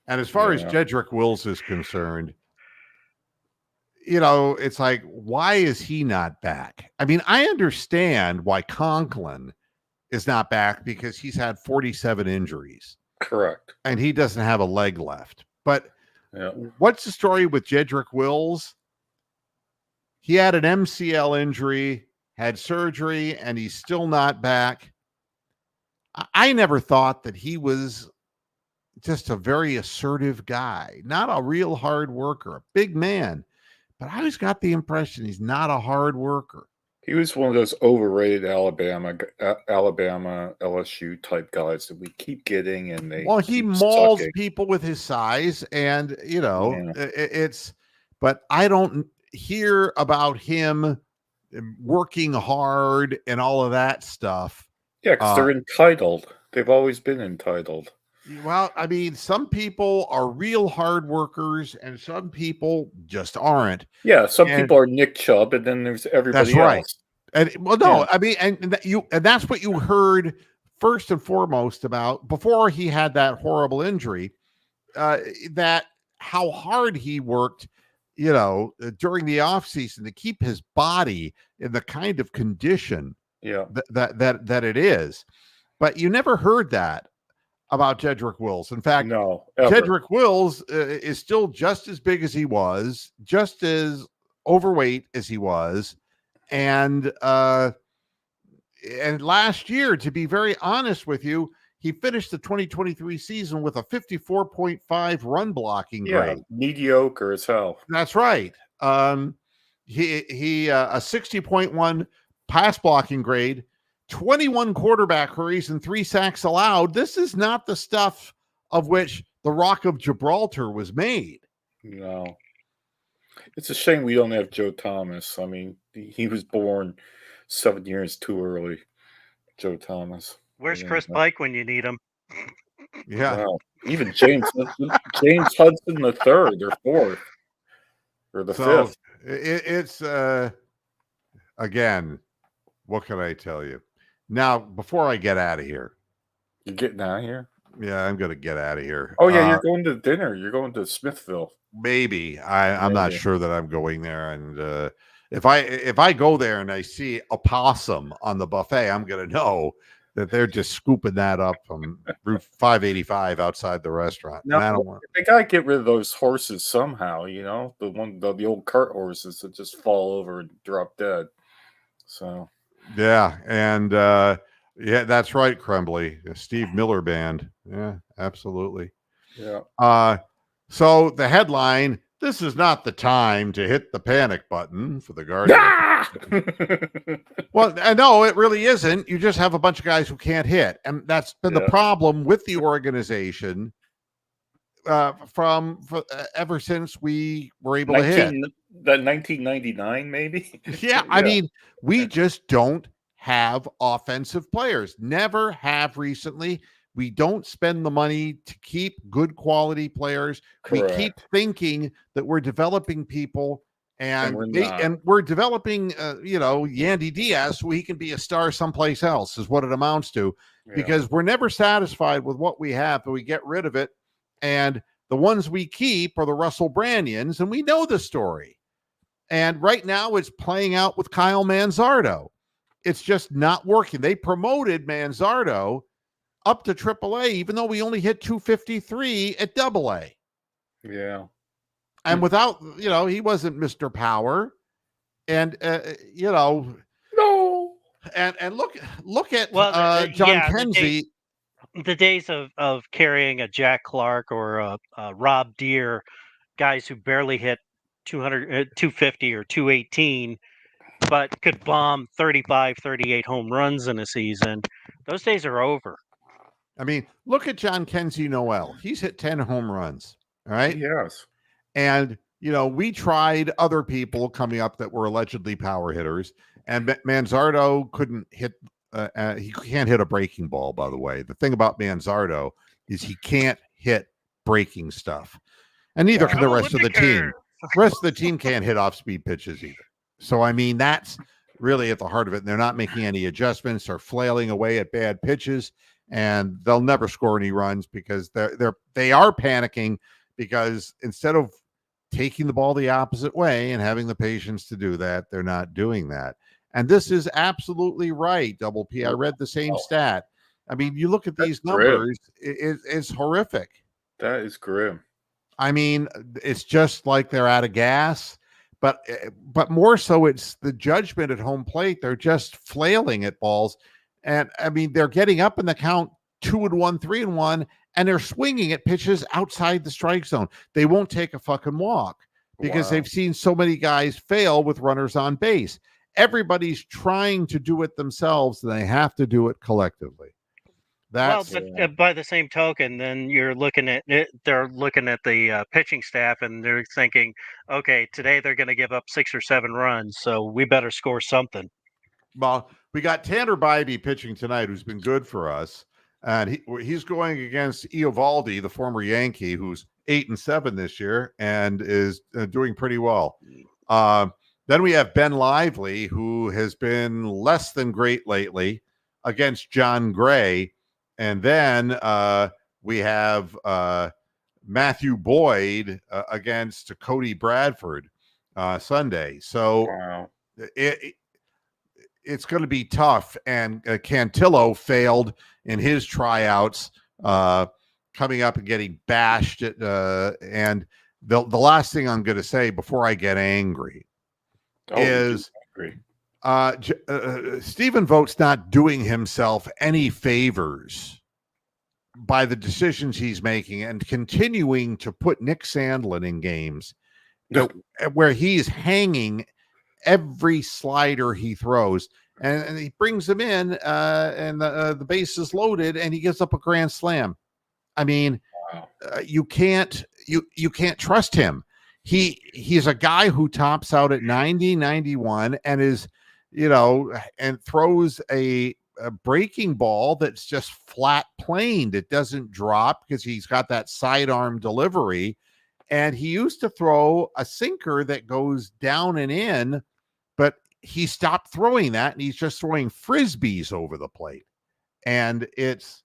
And as far as Jedrick Wills is concerned, it's like, why is he not back? I mean, I understand why Conklin is not back because he's had 47 injuries. Correct. And he doesn't have a leg left. But what's the story with Jedrick Wills? He had an MCL injury, had surgery, and he's still not back. I never thought that he was just a very assertive guy, not a real hard worker, a big man. But I always got the impression he's not a hard worker. He was one of those overrated Alabama LSU type guys that we keep getting, and he mauls people with his size, and but I don't hear about him working hard and all of that stuff. Yeah, because they're entitled. They've always been entitled. Well, I mean, some people are real hard workers, and some people just aren't. Yeah, some people are Nick Chubb, and then there's everybody else. Right. And I mean, and that's what you heard first and foremost about before he had that horrible injury. That how hard he worked, during the offseason to keep his body in the kind of condition that it is. But you never heard that about Jedrick Wills. In fact, no, Jedrick Wills is still just as big as he was, just as overweight as he was. And last year, to be very honest with you, he finished the 2023 season with a 54.5 run blocking grade. Mediocre as hell. That's right. He a 60.1 pass blocking grade, 21 quarterback hurries, and 3 sacks allowed. This is not the stuff of which the Rock of Gibraltar was made. No. It's a shame we don't have Joe Thomas. I mean, he was born 7 years too early. Joe Thomas. Where's Chris Pike when you need him? Yeah. Well, even James Hudson the third or fourth or the fifth. It's again, what can I tell you? Now, before I get out of here, You're getting out of here? yeah, I'm gonna get out of here. Oh yeah, you're going to dinner. You're going to Smithville. Maybe I'm not Maybe. sure that I'm going there. And if I go there and I see a possum on the buffet, I'm gonna know that they're just scooping that up from Route 585 outside the restaurant. And I Now don't want. they gotta get rid of those horses somehow. You know, the old cart horses that just fall over and drop dead. So Yeah, and yeah, that's right, Crumbly. Steve Miller Band. Yeah, absolutely. yeah. So the headline: This is not the time to hit the panic button for the Guardian. Ah! Well, no, it really isn't. You just have a bunch of guys who can't hit, and that's been the Yeah. problem with the organization ever since we were able to hit. 1999, maybe. Yeah, I mean, we just don't have offensive players. Never have recently. We don't spend the money to keep good quality players. Correct. We keep thinking that we're developing people, and we're not. we're developing, Yandy Diaz so he can be a star someplace else. Is what it amounts to, Yeah. because we're never satisfied with what we have, but we get rid of it, and the ones we keep are the Russell Branions, and we know the story. And right now it's playing out with Kyle Manzardo. It's just not working. They promoted Manzardo up to AAA, even though we only hit 253 at AA. Yeah. And without, he wasn't Mr. Power. And, No. and look at John Kenzie. The days of carrying a Jack Clark or a Rob Deere, guys who barely hit 250 or 218, but could bomb 35, 38 home runs in a season. Those days are over. I mean, look at John Kenzie Noel. He's hit 10 home runs. All right. Yes. And, we tried other people coming up that were allegedly power hitters, and Manzardo couldn't hit. He can't hit a breaking ball, by the way. The thing about Manzardo is he can't hit breaking stuff. And neither can the rest of the team. The rest of the team can't hit off-speed pitches either. So, I mean, that's really at the heart of it. And they're not making any adjustments. They're flailing away at bad pitches, and they'll never score any runs because they are panicking, because instead of taking the ball the opposite way and having the patience to do that, they're not doing that. And this is absolutely right, Double P. I read the same stat. I mean, you look at these numbers, it's horrific. That is grim. I mean, it's just like they're out of gas, but more so it's the judgment at home plate. They're just flailing at balls. And I mean, they're getting up in the count 2-1, 3-1, and they're swinging at pitches outside the strike zone. They won't take a fucking walk because they've seen so many guys fail with runners on base. Everybody's trying to do it themselves, and they have to do it collectively. But by the same token, then you're looking at it, they're looking at the pitching staff, and they're thinking, okay, today they're going to give up 6 or 7 runs, so we better score something. Well, we got Tanner Bybee pitching tonight, who's been good for us, and he's going against Eovaldi, the former Yankee, who's 8-7 this year and is doing pretty well. Then we have Ben Lively, who has been less than great lately, against John Gray. And then we have Matthew Boyd against Cody Bradford Sunday. So it's going to be tough. And Cantillo failed in his tryouts, coming up and getting bashed. And the last thing I'm going to say before I get angry is Stephen Vogt's not doing himself any favors by the decisions he's making and continuing to put Nick Sandlin in games where he's hanging every slider he throws, and he brings him in and the base is loaded and he gives up a grand slam. I mean, you can't trust him. He's a guy who tops out at 90, 91 and is, and throws a breaking ball that's just flat planed. It doesn't drop because he's got that sidearm delivery. And he used to throw a sinker that goes down and in, but he stopped throwing that, and he's just throwing frisbees over the plate. And it's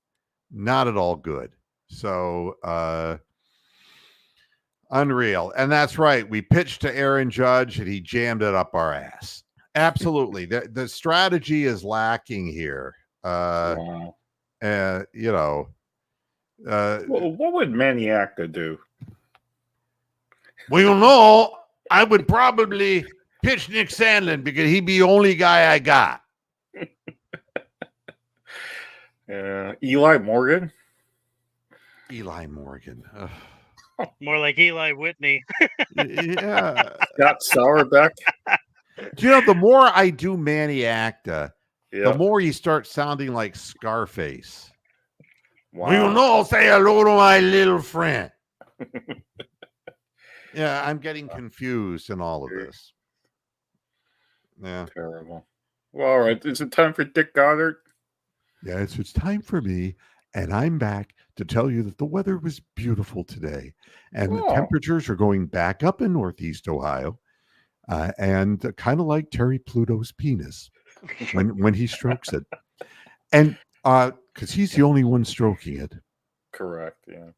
not at all good. So unreal. And that's right. We pitched to Aaron Judge and he jammed it up our ass. Absolutely. The strategy is lacking here. Wow. You know. Well, what would Maniaca do? Well, you know, I would probably pitch Nick Sandlin because he'd be the only guy I got. Eli Morgan? Eli Morgan. More like Eli Whitney. Yeah. Scott Sauerbeck? Do you know, the more I do Manny Acta, Yeah. the more you start sounding like Scarface. Wow. Well, you know, say hello to my little friend. Yeah, I'm getting confused in all of this. Yeah. Terrible. Well, all right. Is it time for Dick Goddard? Yes, it's time for me, and I'm back to tell you that the weather was beautiful today, and the temperatures are going back up in Northeast Ohio, and kind of like Terry Pluto's penis when he strokes it, and because he's the only one stroking it. Correct. Yeah.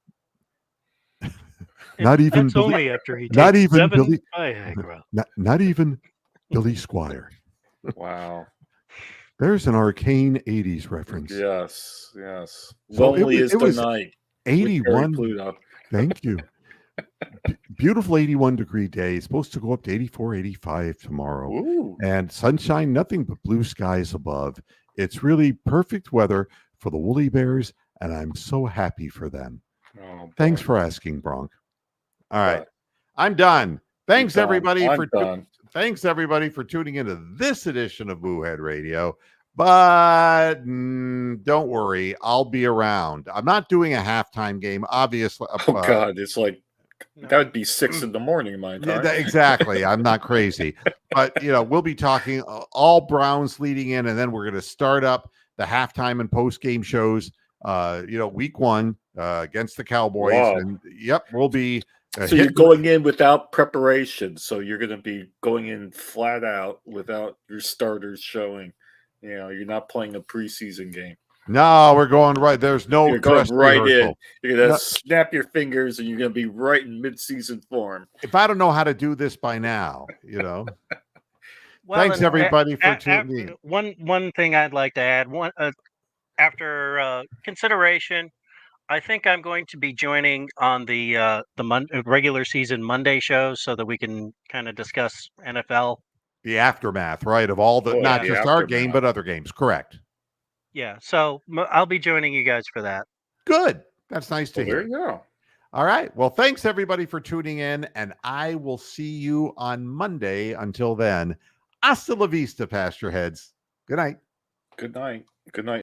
Not even That's Billy, only after he not takes even 7 Billy, Viagra. not even Billy Squire. Wow. There's an arcane 80s reference. Yes. Yes. So Lonely is it the was night. 81. Pluto. Thank you. Beautiful 81-degree day. Supposed to go up to 84, 85 tomorrow. Ooh. And sunshine, nothing but blue skies above. It's really perfect weather for the Woolly Bears, and I'm so happy for them. Oh, Thanks boy. for asking, Bronk. All right. Right. I'm done. Thanks You're done. everybody I'm done. Thanks everybody for tuning into this edition of Boohead Radio. But don't worry, I'll be around. I'm not doing a halftime game, obviously. Oh God, it's like that would be 6 in the morning my time. Yeah, exactly. I'm not crazy, but we'll be talking all Browns leading in, and then we're going to start up the halftime and post game shows. Week 1 against the Cowboys, Wow. and we'll be. So you're going in without preparation. So you're going to be going in flat out without your starters showing. You're not playing a preseason game. No, we're going right. There's no You're going right rehearsal. in. You're going to snap your fingers, and you're going to be right in mid-season form. If I don't know how to do this by now, Well, Thanks everybody for tuning in. One thing I'd like to add. After consideration, I think I'm going to be joining on the regular season Monday show so that we can kind of discuss NFL. The aftermath, right, of all the not just our game, but other games. Correct. Yeah, so I'll be joining you guys for that. Good. That's nice to hear. There you go. All right. Well, thanks everybody for tuning in, and I will see you on Monday. Until then, hasta la vista, Pasture Heads. Good night. Good night. Good night.